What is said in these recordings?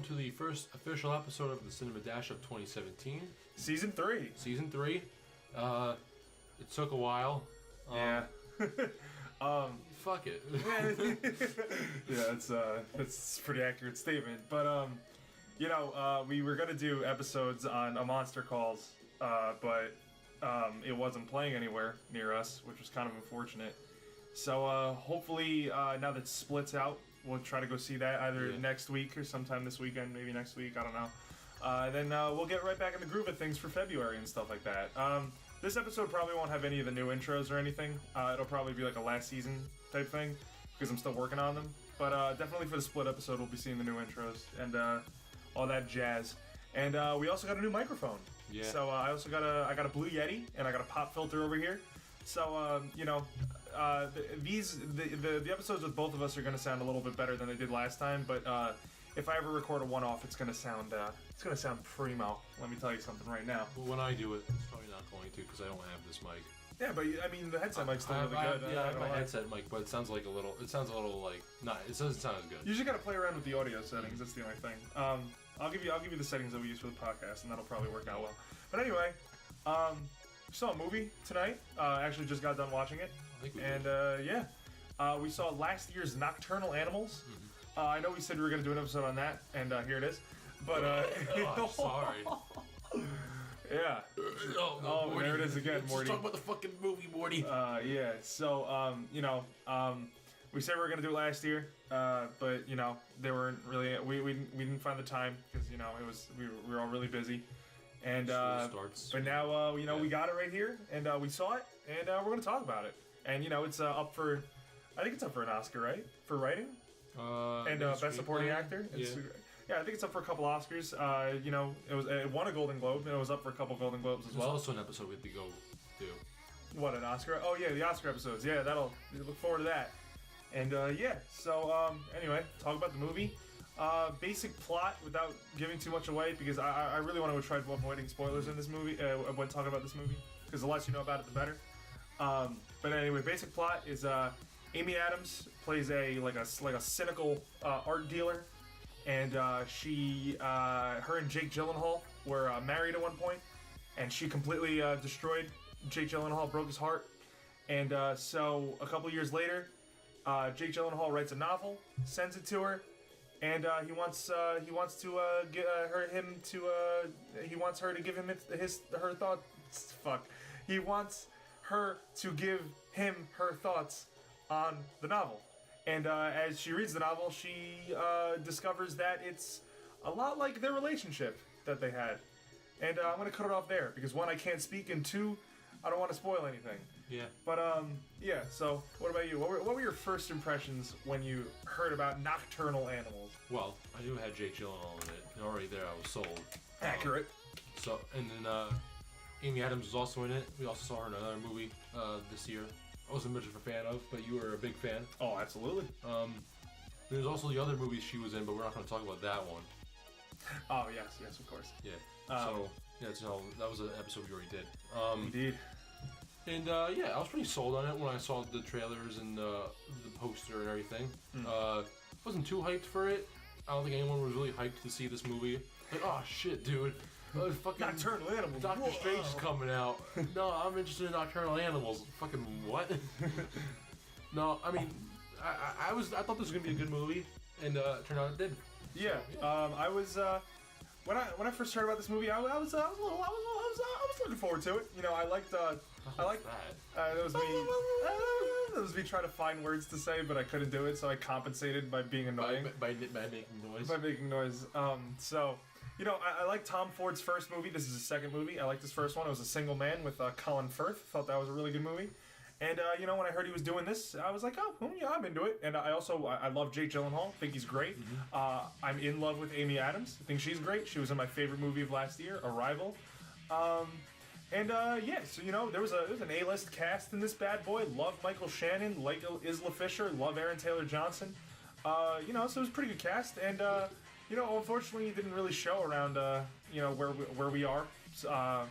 welcome to the first official episode of the Cinema Dash of 2017. Season 3. Season 3. It took a while. Yeah. Fuck it. Yeah, that's a pretty accurate statement. But, we were going to do episodes on A Monster Calls, but it wasn't playing anywhere near us, which was kind of unfortunate. So, hopefully, now that Split's out, we'll try to go see that either next week or sometime this weekend, maybe next week, I don't know. Then we'll get right back in the groove of things for February and stuff like that. This episode probably won't have any of the new intros or anything. It'll probably be like a last season type thing, because I'm still working on them. But definitely for the Split episode, we'll be seeing the new intros and all that jazz. And we also got a new microphone. Yeah. So I also got a Blue Yeti, and I got a pop filter over here. So, the episodes with both of us are going to sound a little bit better than they did last time, but if I ever record a one-off, it's going to sound primo. Let me tell you something right now. Well, when I do it, it's probably not going to, because I don't have this mic. Yeah, but I mean, the headset mic's still really good. I have my headset mic, but it sounds a little like, it doesn't sound as good. You just got to play around with the audio settings, that's the only thing. I'll give you the settings that we use for the podcast, and that'll probably work out well. But anyway, we saw a movie tonight. Actually just got done watching it. We saw last year's Nocturnal Animals. Mm-hmm. I know we said we were going to do an episode on that, and here it is. But sorry. Yeah. Oh, there it is again, Morty. Let's talk about the fucking movie, Morty. Yeah. So, we said we were going to do it last year, but they weren't really. We didn't find the time because we were all really busy. And but now we got it right here, and we saw it, and we're gonna talk about it. And it's up for, I think it's up for an Oscar, right? For writing, and best supporting actor. Yeah, I think it's up for a couple Oscars. It won a Golden Globe, and it was up for a couple Golden Globes as well. There's also an episode we have to go do. What, an Oscar? Oh yeah, the Oscar episodes. Yeah, look forward to that. And so anyway, talk about the movie. Basic plot without giving too much away, because I really want to try avoiding spoilers in this movie when talking about this movie, because the less you know about it, the better. But anyway, basic plot is Amy Adams plays a cynical art dealer, and her and Jake Gyllenhaal were married at one point, and she completely destroyed Jake Gyllenhaal, broke his heart, and so a couple years later, Jake Gyllenhaal writes a novel, sends it to her. And he wants her to give him her thoughts. Fuck. He wants her to give him her thoughts on the novel. And as she reads the novel, she discovers that it's a lot like their relationship that they had. And I'm gonna cut it off there because one, I can't speak, and two, I don't want to spoil anything. Yeah. But yeah. So, what about you? What were your first impressions when you heard about Nocturnal Animals? Well, I knew it had Jake Gyllenhaal in it, and already there I was sold. Accurate. And then Amy Adams was also in it. We also saw her in another movie this year. I wasn't much of a fan of, but you were a big fan. Oh, absolutely. There's also the other movies she was in, but we're not going to talk about that one. Oh yes, of course. Yeah. That was an episode we already did. Indeed. And I was pretty sold on it when I saw the trailers and the poster and everything. Wasn't too hyped for it. I don't think anyone was really hyped to see this movie. Like, oh shit, dude. Fucking Nocturnal Animals. Doctor Strange is coming out. No, I'm interested in Nocturnal Animals. Fucking what? No, I mean, I thought this was gonna be a good movie, and it turned out it did. Yeah. I was when I first heard about this movie, I was looking forward to it. I liked that. That was me trying to find words to say, but I couldn't do it, so I compensated by being annoying. By making noise. By making noise. I like Tom Ford's first movie. This is his second movie. I liked his first one. It was A Single Man with Colin Firth. Thought that was a really good movie. And, when I heard he was doing this, I was like, oh, yeah, I'm into it. And I love Jake Gyllenhaal. Think he's great. Mm-hmm. I'm in love with Amy Adams. I think she's great. She was in my favorite movie of last year, Arrival. So there was an A-list cast in this bad boy. Love Michael Shannon, like Isla Fisher, love Aaron Taylor-Johnson. So it was a pretty good cast. And, unfortunately, it didn't really show around, where we are. I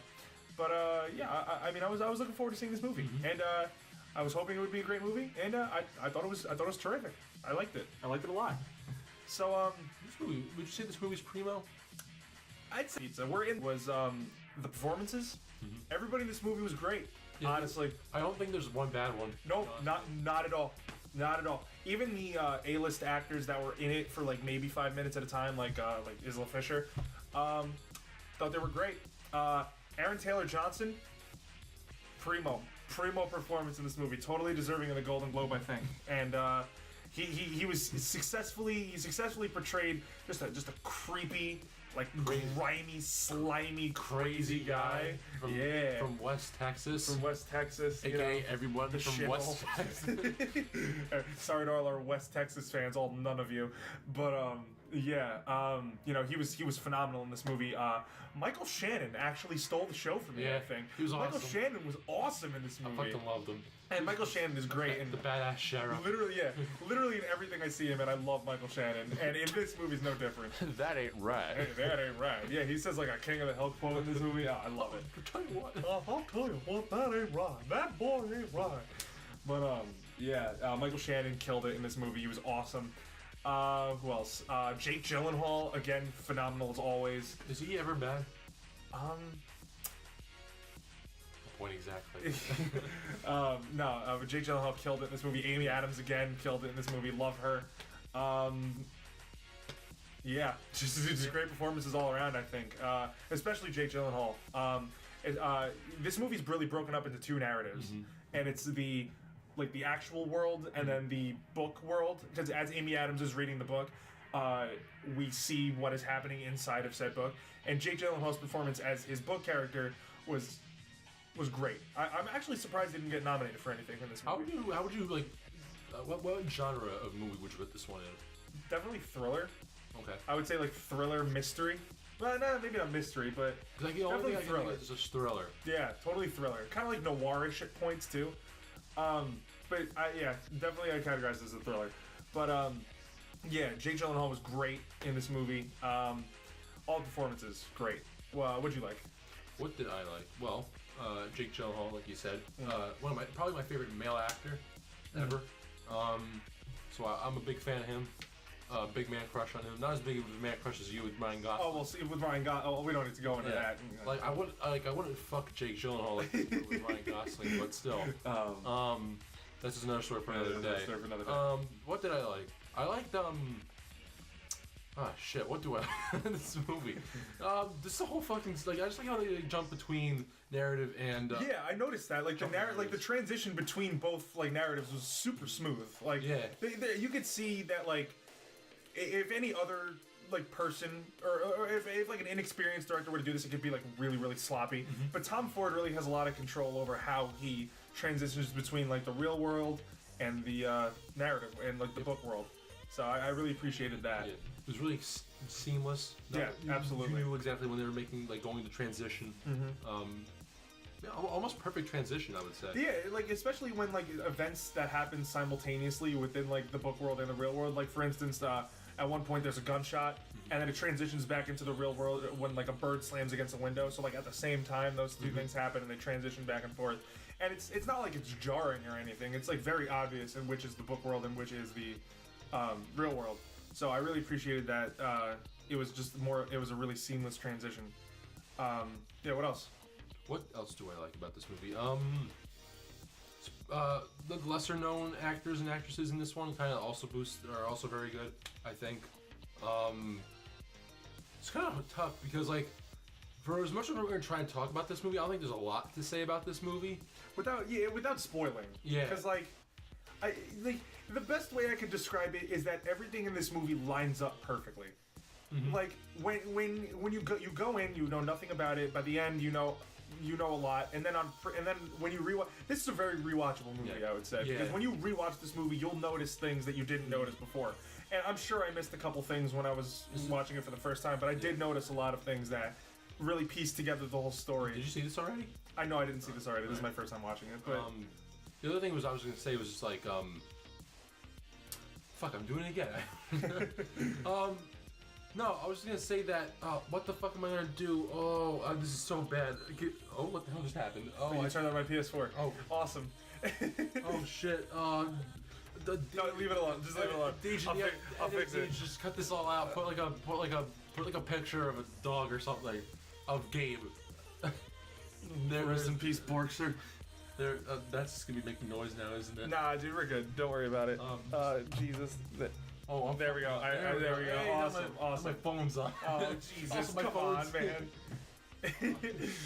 was looking forward to seeing this movie. Mm-hmm. And, I was hoping it would be a great movie, and I thought it was terrific. I liked it. I liked it a lot. So This movie, would you say this movie's primo? I'd say pizza. We're in was the performances. Everybody in this movie was great. Yeah, honestly, I don't think there's one bad one. no, not at all. Not at all. Even the A-list actors that were in it for like maybe 5 minutes at a time, like Isla Fisher, thought they were great. Aaron Taylor Johnson, primo performance in this movie, totally deserving of the Golden Globe, I think. And he was successfully portrayed just a creepy, like grimy, slimy, crazy guy. From West Texas. From West Texas, AKA everyone from West Texas. Sorry to all our West Texas fans, none of you, but he was phenomenal in this movie. Michael Shannon actually stole the show from me. I think he was Michael awesome. Shannon was awesome in this movie. I fucking loved him. And Michael Shannon is great. The badass sheriff. Literally in everything I see him in, I love Michael Shannon. And in this movie, it's no different. That ain't right. Hey, that ain't right. Yeah, he says like a King of the Hill quote in this movie. Oh, I love it. I'll tell you what. I'll tell you what, that ain't right. That boy ain't right. But Michael Shannon killed it in this movie. He was awesome. Who else? Jake Gyllenhaal, again, phenomenal as always. Is he ever bad? Point exactly. Jake Gyllenhaal killed it in this movie. Amy Adams again killed it in this movie. Love her. Just great performances all around. I think, especially Jake Gyllenhaal. This movie's really broken up into two narratives, and it's the actual world and then the book world. Because as Amy Adams is reading the book, we see what is happening inside of said book. And Jake Gyllenhaal's performance as his book character was great. I'm actually surprised he didn't get nominated for anything in this movie. How would you like? What genre of movie would you put this one in? Definitely thriller. Okay. I would say like thriller mystery. Well, no, maybe not mystery, but definitely thriller. It's a thriller. Yeah, totally thriller. Kind of like noirish at points too. But definitely I categorize it as a thriller. But Jake Gyllenhaal was great in this movie. All performances great. Well, what'd you like? What did I like? Well, Jake Gyllenhaal, like you said, probably my favorite male actor ever. So I'm a big fan of him. Big man crush on him. Not as big of a man crush as you with Ryan Gosling. Oh, well, see, with Ryan Gosling, we don't need to go into that. Like I wouldn't fuck Jake Gyllenhaal like with Ryan Gosling, but still. That's just another story for another day. What did I like? I liked shit, what do I like in this movie? This whole fucking I just like how they jump between narrative and I noticed that the transition between both narratives was super smooth. You could see that if any other person or if an inexperienced director were to do this, it could be really, really sloppy. But Tom Ford really has a lot of control over how he transitions between the real world and the narrative and the book world. So I really appreciated that. Yeah. It was really seamless. Absolutely. You knew exactly when they were making going to transition. Almost perfect transition, I would say. Yeah, especially when events that happen simultaneously within the book world and the real world. For instance, at one point there's a gunshot, and then it transitions back into the real world when a bird slams against a window. So at the same time, those two things happen, and they transition back and forth. And it's not like it's jarring or anything. It's very obvious in which is the book world and which is the real world. So I really appreciated that. It was a really seamless transition. What else? What else do I like about this movie? The lesser known actors and actresses in this one kind of are also very good, I think. It's kind of tough because for as much as we're going to try and talk about this movie, I don't think there's a lot to say about this movie. Without spoiling. Yeah. Because the best way I could describe it is that everything in this movie lines up perfectly. When you go in, you know nothing about it. By the end, you know a lot, and then when you rewatch, this is a very rewatchable movie, I would say, because when you rewatch this movie, you'll notice things that you didn't notice before. And I'm sure I missed a couple things when I was watching it for the first time, but I did notice a lot of things that really pieced together the whole story. Did you see this already? I know I didn't see this already. This is my first time watching it. But the other thing I was going to say was just fuck, I'm doing it again. No, I was just gonna say that. What the fuck am I gonna do? This is so bad. What the hell just happened? I turned on my PS4. Oh, awesome. Oh shit. No, leave it alone. Just leave it alone. I'll fix it. Just cut this all out. Put like a picture of a dog or something of Gabe. Rest in peace, Borkster. That's gonna be making noise now, isn't it? Nah, dude, we're good. Don't worry about it. Jesus. Oh, there we go. There we go. Hey, Awesome. My phone's on. Oh, Jesus. Also, my Come phone's on, man.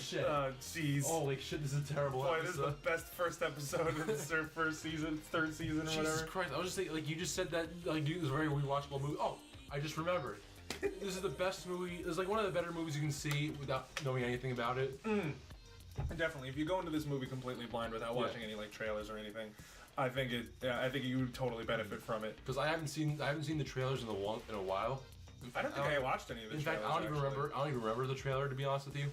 Shit. Jeez. Holy shit, this is a terrible Boy, episode. this is the best first episode of the first season, third season, or Jesus whatever. Christ, I was just thinking, like, you just said that, like, dude, this is a very rewatchable movie. Oh, I just remembered. This is the best movie. It's like one of the better movies you can see without knowing anything about it. Definitely. If you go into this movie completely blind without watching any like trailers or anything, I think you would totally benefit from it. Because I haven't seen the trailers in a while. I don't think I watched any of the trailers. In fact, I don't even remember the trailer, to be honest with you.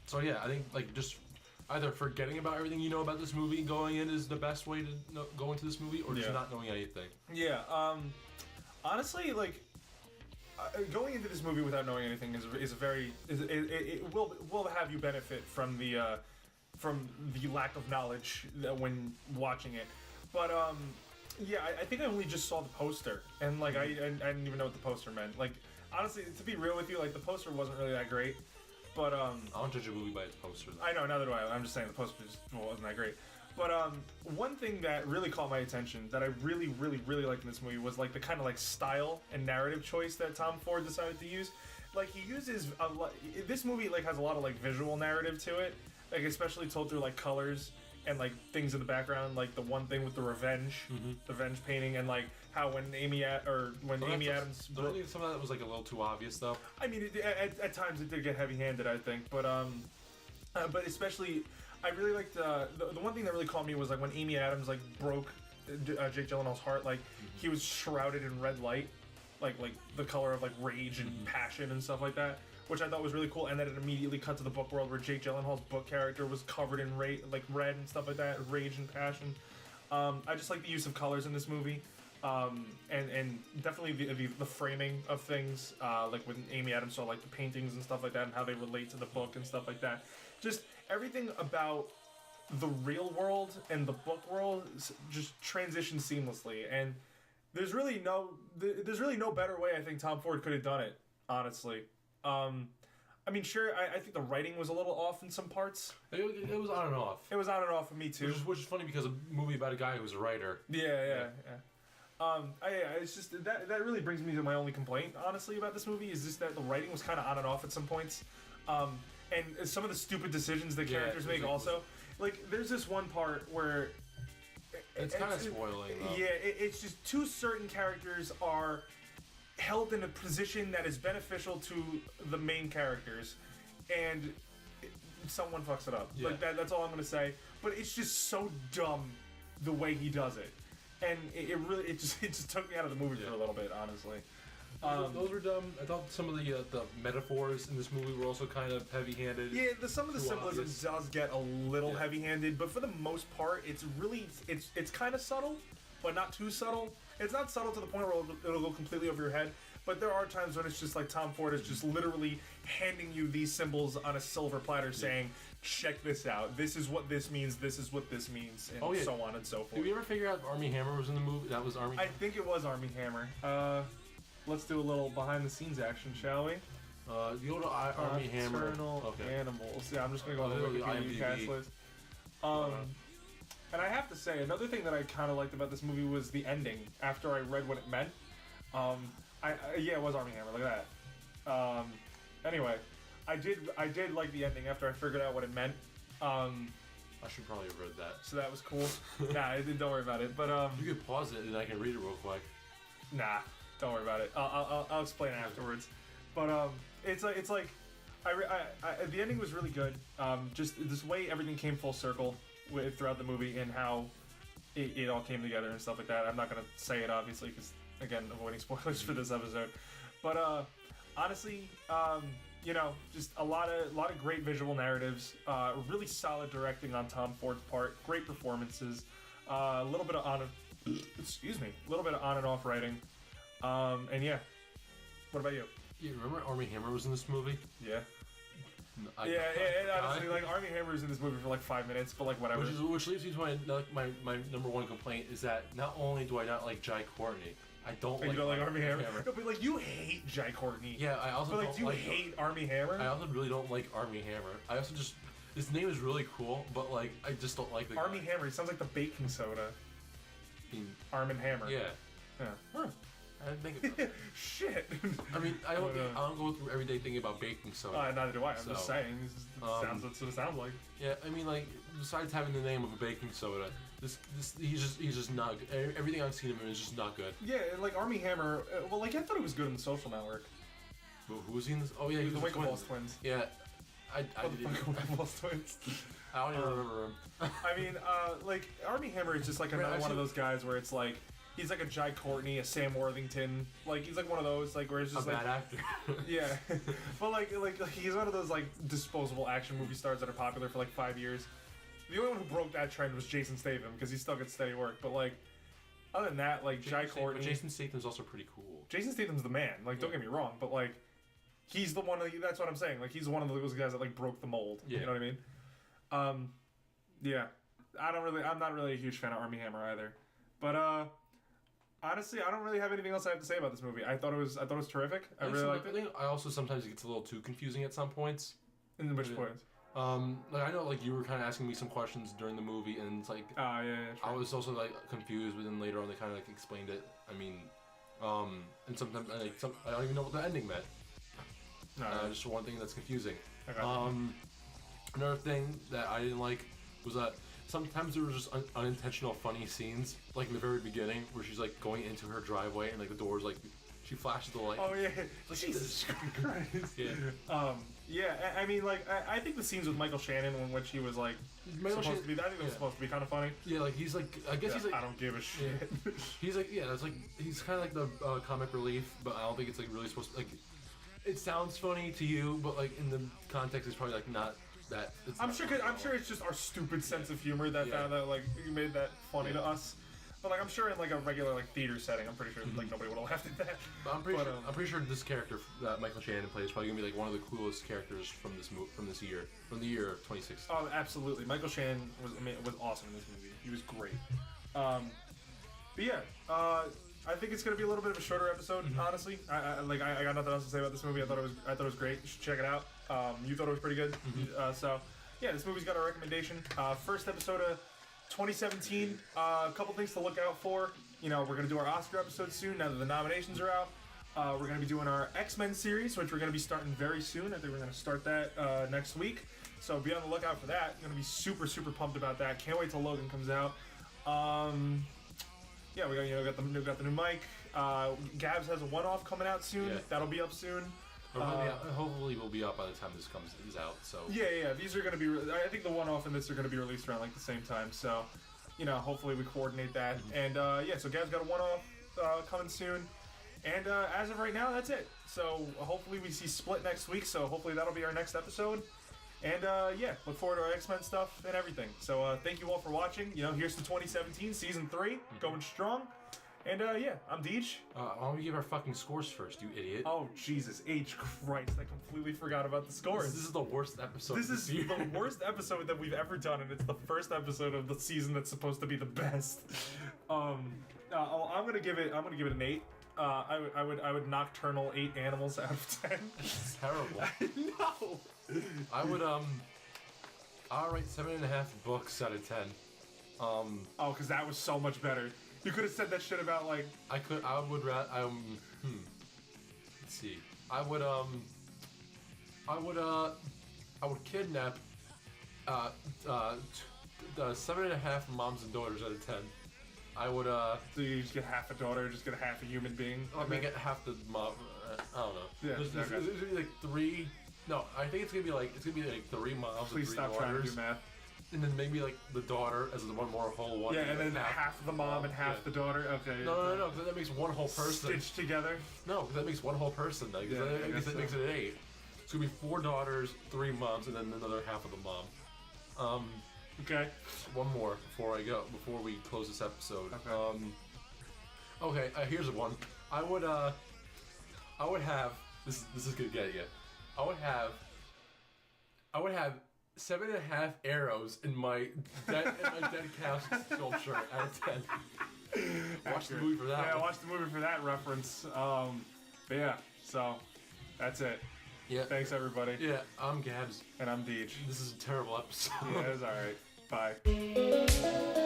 So yeah, I think like just either forgetting about everything you know about this movie going in is the best way to go into this movie, or just not knowing anything. Yeah. Honestly, like going into this movie without knowing anything it will have you benefit from the lack of knowledge when watching it, but yeah, I think I only just saw the poster and like I didn't even know what the poster meant. Like honestly, to be real with you, like the poster wasn't really that great, but I don't judge a movie by its poster, though. I know, neither do I. I'm just saying the poster just wasn't that great. But one thing that really caught my attention that I really liked in this movie was like the kind of like style and narrative choice that Tom Ford decided to use. Like he uses this movie like has a lot of like visual narrative to it, like especially told through like colors and like things in the background, like the one thing with the revenge painting, and like how when Amy Adams. I think some of that was like a little too obvious, though. I mean, at times it did get heavy-handed, I think, but especially. I really liked the one thing that really caught me was like when Amy Adams like broke Jake Gyllenhaal's heart, like he was shrouded in red light, like the color of like rage and passion and stuff like that, which I thought was really cool. And then it immediately cut to the book world where Jake Gyllenhaal's book character was covered in red and stuff like that, rage and passion. I just like the use of colors in this movie, and definitely the framing of things, like when Amy Adams saw like the paintings and stuff like that and how they relate to the book and stuff like that. Just everything about the real world and the book world just transitions seamlessly, and there's really no better way I think Tom Ford could have done it, honestly. I mean, sure, I think the writing was a little off in some parts. It was on and off. It was on and off for me too. Which is funny because a movie about a guy who's a writer. Yeah. It's just that really brings me to my only complaint, honestly, about this movie is just that the writing was kind of on and off at some points. And some of the stupid decisions that characters make also. Like, there's this one part where... It's kind of spoiling, though. Yeah, it's just two certain characters are held in a position that is beneficial to the main characters, and someone fucks it up. Yeah. Like, that's all I'm going to say. But it's just so dumb the way he does it. And it just took me out of the movie for a little bit, honestly. Those were dumb. I thought some of the metaphors in this movie were also kind of heavy-handed. Yeah, some of the symbolism does get a little heavy-handed, but for the most part, it's kind of subtle, but not too subtle. It's not subtle to the point where it'll go completely over your head, but there are times when it's just like Tom Ford is just literally handing you these symbols on a silver platter saying, check this out. This is what this means. This is what this means, and so on and so forth. Did we ever figure out Armie Hammer was in the movie? That was Armie? I think it was Armie Hammer. Let's do a little behind-the-scenes action, shall we? You go to Armie Hammer. Nocturnal Animals. Yeah, I'm just going to go on the Wikipedia cast list. And I have to say, another thing that I kind of liked about this movie was the ending, after I read what it meant. It was Armie Hammer, look at that. Anyway, I did like the ending after I figured out what it meant. I should probably have read that. So that was cool. Nah, don't worry about it. But you could pause it and I can read it real quick. Nah. Don't worry about it. I'll explain afterwards. But it's like the ending was really good. Just this way everything came full circle throughout the movie and how it all came together and stuff like that. I'm not gonna say it obviously because again avoiding spoilers for this episode. But honestly, just a lot of great visual narratives. Really solid directing on Tom Ford's part. Great performances. A little bit of on and off writing. And yeah, what about you? Yeah, remember Armie Hammer was in this movie? Yeah. And honestly, like Armie Hammer is in this movie for like 5 minutes, but like whatever. Which leads me to my number one complaint is that not only do I not like Jai Courtney, I don't like. You don't like Armie Hammer? No, but like you hate Jai Courtney. Yeah, I also. But like, don't do you like hate Armie Hammer? I also really don't like Armie Hammer. I also just his name is really cool, but like I just don't like the Armie guy. Hammer. He sounds like the baking soda. Arm and Hammer. Yeah. Yeah. Huh. I didn't think about that. Shit. I mean, I don't go through every day thinking about baking soda. Neither do I. I'm just saying. That's what it sounds like. Yeah, I mean, like besides having the name of a baking soda, he's just not good. Everything I've seen him in is just not good. Yeah, like Armie Hammer. Well, like I thought he was good in The Social Network. But who was he in this? Oh yeah, he was the Winklevoss twins. Yeah, I didn't. Winklevoss twins. I don't even remember him. I mean, like Armie Hammer is just like another one of those guys where it's like he's like a Jai Courtney, a Sam Worthington. Like he's like one of those like where it's just a like bad actor. Yeah, but like he's one of those like disposable action movie stars that are popular for like 5 years. The only one who broke that trend was Jason Statham because he still gets steady work. But like other than that, like Jai Courtney, but Jason Statham's also pretty cool. Jason Statham's the man. Like don't get me wrong, but like he's the one. That's what I'm saying. Like he's one of those guys that like broke the mold. Yeah. You know what I mean? Yeah. I'm not really a huge fan of Armie Hammer either. But honestly, I don't really have anything else I have to say about this movie. I thought it was terrific. I really liked it. I think I also sometimes it gets a little too confusing at some points. In which points? Like I know, like you were kind of asking me some questions during the movie, and it's like, yeah, sure. I was also like confused, but then later on they kind of like explained it. I mean, and sometimes I don't even know what the ending meant. No, just one thing that's confusing. Okay. Another thing that I didn't like was that sometimes there were just unintentional funny scenes, like in the very beginning where she's like going into her driveway and like the door's like she flashes the light. Oh yeah, like, Jesus Christ. Yeah. Yeah. I mean, like I think the scenes with Michael Shannon when she was like supposed to be, I think it was supposed to be kind of funny. Yeah, like he's like, I guess he's like, I don't give a shit. Yeah. He's like, yeah, it's like he's kind of like the comic relief, but I don't think it's like really supposed to like. It sounds funny to you, but like in the context, it's probably like not that. I'm sure it's just our stupid sense of humor that found that like made that funny to us. But like I'm sure in like a regular like theater setting, I'm pretty sure like nobody would have laughed at that. But I'm pretty sure this character that Michael Shannon plays is probably gonna be like one of the coolest characters from the year of 2016. Oh, absolutely. Michael Shannon was awesome in this movie. He was great. But yeah, I think it's gonna be a little bit of a shorter episode. Honestly, I got nothing else to say about this movie. I thought it was great. You should check it out. You thought it was pretty good. So yeah, this movie's got a recommendation. First episode of 2017. A couple things to look out for. You know, we're gonna do our Oscar episode soon. Now that the nominations are out, we're gonna be doing our X-Men series, which we're gonna be starting very soon. I think we're gonna start that next week. So be on the lookout for that. I'm gonna be super pumped about that. Can't wait till Logan comes out. Yeah, we got the new mic. Gabs has a one-off coming out soon. Yeah. That'll be up soon. Hopefully, we'll be up by the time this is out. So yeah. These are going to be. I think the one-off and this are going to be released around like the same time. So, you know, hopefully we coordinate that. And yeah, so Gabs got a one-off coming soon. And as of right now, that's it. So hopefully we see Split next week. So hopefully that'll be our next episode. And yeah, look forward to our X-Men stuff and everything. So thank you all for watching. You know, here's to 2017 season 3, going strong. And yeah, I'm Deej. Why don't we give our fucking scores first, you idiot? Oh Jesus H Christ! I completely forgot about the scores. This is the worst episode. This is the worst episode that we've ever done, and it's the first episode of the season that's supposed to be the best. I'm gonna give it an 8. I would Nocturnal 8 animals out of 10. It's terrible. No. I would I'll rate 7.5 books out of 10. Oh, because that was so much better. You could have said that shit about like. I would rather. Let's see. I would kidnap 7.5 moms and daughters out of 10. I would So you just get half a daughter, just get half a human being. I mean, get half the mom. I don't know. Yeah. There's gonna be like 3. No, I think it's gonna be like 3 moms. Please and 3 stop daughters. trying to do math. And then maybe like the daughter as the one more whole one. Yeah, and then half the mom and half the daughter. Okay. No, because that makes one whole person. Stitched together. No, because that makes one whole person. Like, yeah, that makes it an 8. It's gonna be 4 daughters, 3 moms, and then another half of the mom. Okay. One more before we close this episode. Okay. Okay. Here's one. I would have. This is gonna get you. I would have I would have 7.5 arrows in my dead calf sculpture out of 10. Watch the movie for that. Yeah, one. watch the movie for that reference. But yeah, so that's it. Yeah. Thanks everybody. Yeah, I'm Gabs. And I'm Deej. This is a terrible episode. Yeah, it's alright. Bye.